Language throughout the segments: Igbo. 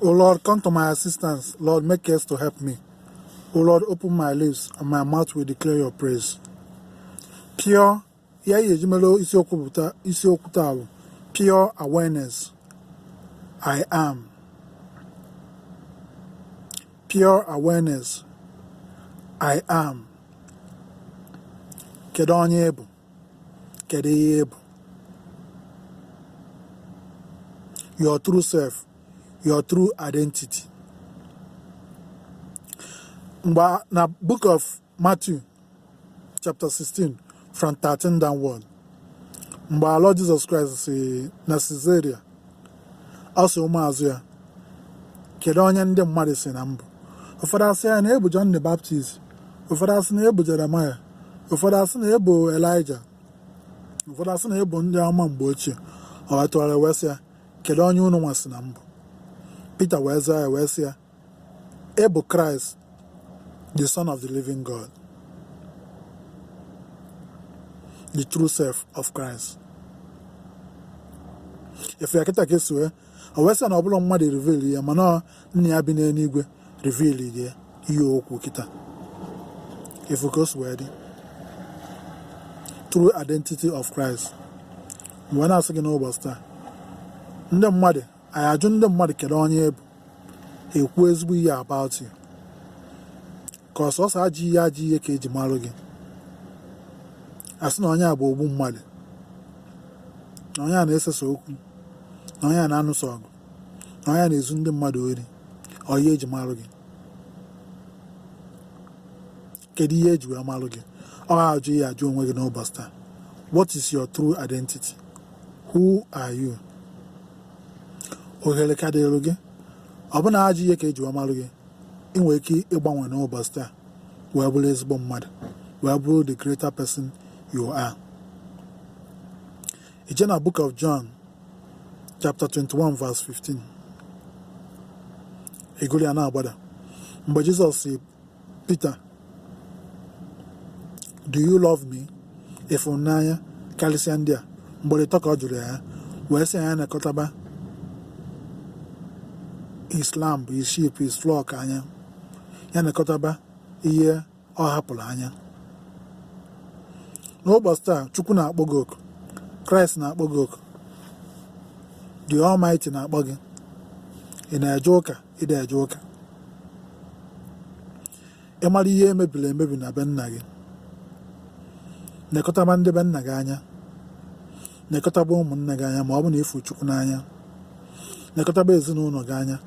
O Lord, come to my assistance. Lord, make haste to help me. O Lord, open my lips, and my mouth will declare your praise. Pure, pure awareness. I am. Pure awareness. I am. Kedu onye bụ? Kedu ihe bụ? Your true self, your true identity. Na book of Matthew, chapter 16, from 13 downward. Our Lord Jesus Christ si na Caesarea, also ụmụazụ ya, kedu onye ndị mmadụ si na mbụ? Ụfọdụ asị ya na ebu John the Baptist, ụfọdụ asị na ebu Jeremiah, ụfọdụ asị na ebu Elijah, ụfọdụ asị na ebu ndị ọma mgbe ochie. Ọ wetụgharịa wee sị ya, kedu onye unu nwa si na mbụ? Peter wee zaa ya wee sị ya, ebu Christ, the Son of the living God, the true self of Christ. Efe ya kịta ka esi wee, o wee sị na ọ bụla mmadụ reveal ya, mana nna ya bi n'eluigwe reveal ya ihe okwu kịta. Efe ka o si wee dị. True identity of Christ. Mgbe na-asị gị n'ụbọchị taa, ndị mmadụ, anyị ajụ ndị mmadụ kedu onye bụ, ha ekwu ezigbo ihe about you. Ka ọsọsọ ajọ ihe ka eji marụ gị. Asị na onye a bụ ogbu mmadụ, na onye a na-esesa okwu, na onye a na-anụsa ọgụ, na onye a na-ezu ndị mmadụ ori, onye eji marụ gị. Kedu ihe eji wee marụ gị? Ọ ajụ ihe ajụ onwe gị n'ụbọchị taa. What is your true identity? Who are you? Ohere ka dịrị gị. Ọ bụ na ajụ ihe ka eji wee marụ gị. Ị nwere ike ịgbanwe n'ụbọchị taa wee bụrụ ezigbo mmadụ, wee bụrụ the greater person you are. Ije na book of John, chapter 21, verse 15. Egolu ya na-agbada. Mgbe Jizọs si Peter, do you love me? Ịfụnanya karịsịa ndị a. Mgbe ịtọ ka ọ jụrụ ya, wee sị ya na-ekọtaba his lamb, his sheep, his flock anya. Ya na-ekọtaba ihe ọ hapụrụ anya. N'ụbọchị taa, Chukwu na-akpọ gị oku, Kraịst na-akpọ gị oku, the Almighty na-akpọ gị. Ị na-eje ụka, ị na-eje ụka. Ị mara ihe emebiri emebi na be nna gị. Nekọtaba ndị be nna gị anya. Nekọtaba ụmụnne gị anya ma ọ bụ na ịfụ Chukwu n'anya. Nekọtaba ezinụlọ gị anya.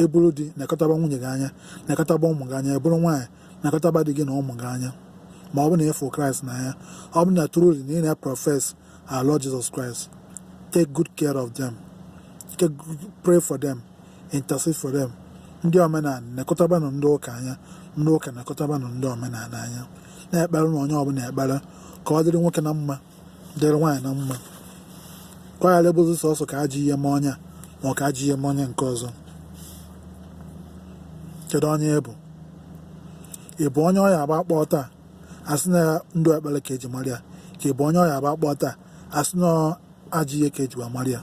Eburu di, nekọtaba nwunye gị anya. Nekọtaba ụmụ gị anya. Eburu nwaanyị, nekọtaba di gị na ụmụ gị anya. Ma ọ bụ na ịfụ Kraịst n'anya. Ọ bụ na truly na ị na-profess our Lord Jesus Christ. Take good care of them. Pray for them. Intercede for them. Ndị omenala nekọtaba nụ ndị ụka anya. Ndị ụka nekọtaba nụ ndị omenala anya. Na-ekpere na onye ọbụla ekpere ka ọ dịrị nwoke na mma, dịrị nwaanyị na mma. Ka ọ ghara ịbụzi sọsọ ka ajọ ihe ma onye a, ma ọ ka ajọ ihe ma onye nke ọzọ. Kedu onye bụ? Ị bụ onye ọya agba kpọọ taa, asị na ndụ ekpere ka eji mara ya? Ka ị bụ onye ọya agba kpọọ taa, asị na ajọ ihe ka eji mara ya?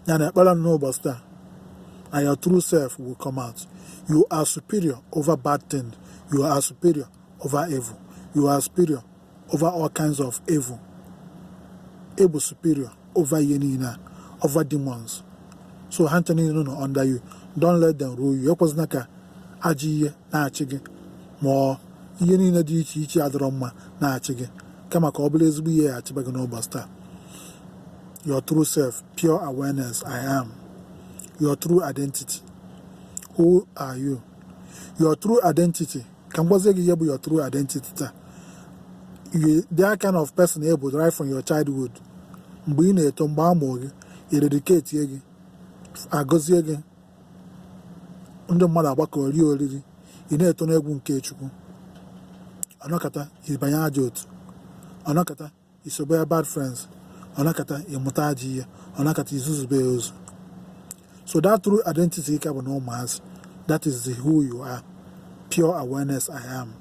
Ya na ekpere n'ụbọchị taa, and your true self will come out. You are superior over bad things. You are superior over evil. You are superior over all kinds of evil. Able superior over ihe niile, over demons. So ha ncha niile nọ under you. Don't let them rule you. Ekwesịna ka ajọ ihe na-achị gị, ma ihe niile dị iche iche adịrọ mma na-achị gị, kama ka ọ bụrụ ezigbo ihe ya achịba gị n'ụbọchị taa. Your true self, pure awareness, I am. Your true identity. Who are you? Your true identity. Ka m gwazie gị ihe bụ your true identity taa. You that kind of person able right from your childhood. Mgbe ị na-eto, mgbe a mụrụ gị, eradicate gị, agọzie gị, ndị mmadụ agbakọ rie oriri, ị na-eto n'egwu nke Chukwu. Ọnọkata ịbanye ajọ otu, ọnọkata isobe ya bad friends, ọnọkata ịmụta ajọ ihe, ọnọkata izuzube ya ozu. So that true identity ka bụ na ụmụazị. That is who you are. Pure awareness, I am.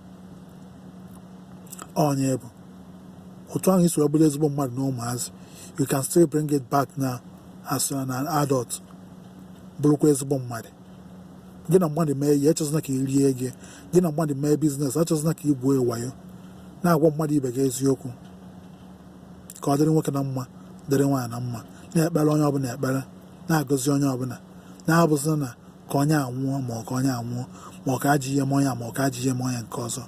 Onye bụ. Otu ahụ isi ọbụla ezigbo mmadụ na ụmụazị. You can still bring it back now as an adult. bụrụkwa ezigbo mmadụ. Gị na mmadụ mee ihe echezona ka i rie gị, gị na mmadụ mee biznes achọzona ka i buo wayo, na-agwa mmadụ ibe gị eziokwu ka ọ dịrị nwoke na mma dịrị nwaanyị na mma, na-ekpere onye ọbụla ekpere, na-agọzi onye ọbụla, na-abụzina na ka onye anwụọ ma ọ ka onye anwụọ ma ọ ka ajị ihe ma ọ ka ajị ihe ma onye nke ọzọ.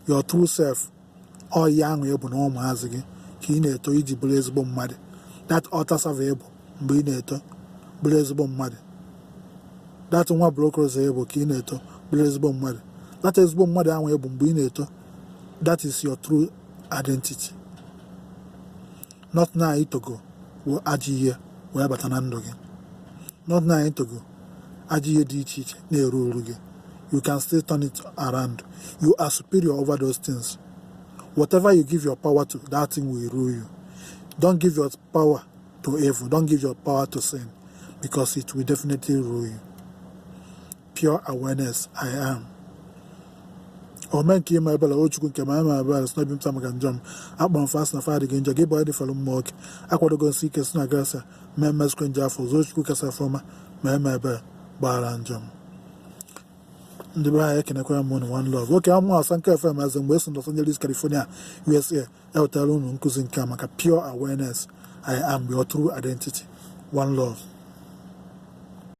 Your true self ọ ihe ahụ ịbụ na ụmụazị gị ka ị na-eto iji bụrụ ezigbo mmadụ. That altar server ịbụ mgbe ị na-eto bụrụ ezigbo mmadụ. That nwa brokers ịbụ ka ị na-eto bụrụ ezigbo mmadụ. That ezigbo mmadụ ahụ ịbụ mgbe ị na-eto. That is your true identity. Not na itogo wụ ajọ ihe wee bata na ndụ gị. Not na itogo ajọ ihe dị iche iche na-eru uru gị. You can still turn it around. You are superior over those things. Whatever you give your power to, that thing will rule you. Don't give your power to evil. Don't give your power to sin, because it will definitely rule you. Pure awareness, I am. Omen ki ma ebele ochukwu nke ma ma ebele snobi mta maka njom akpọrọ fast na fadi gị njọ gị bụ edifalụ mma oke akwadogo nsi ike si na grasa mmemme skrinji afọ ụzọ ochukwu kesa fọma ma eme ebele gbara njom. Ndị be anyị ekenekwara m unu one love. Oke amụ asa nke FM eze mgbe esi Los Angeles, California, USA ewetara unu nkụzi nke a maka pure awareness, I am your true identity. One love.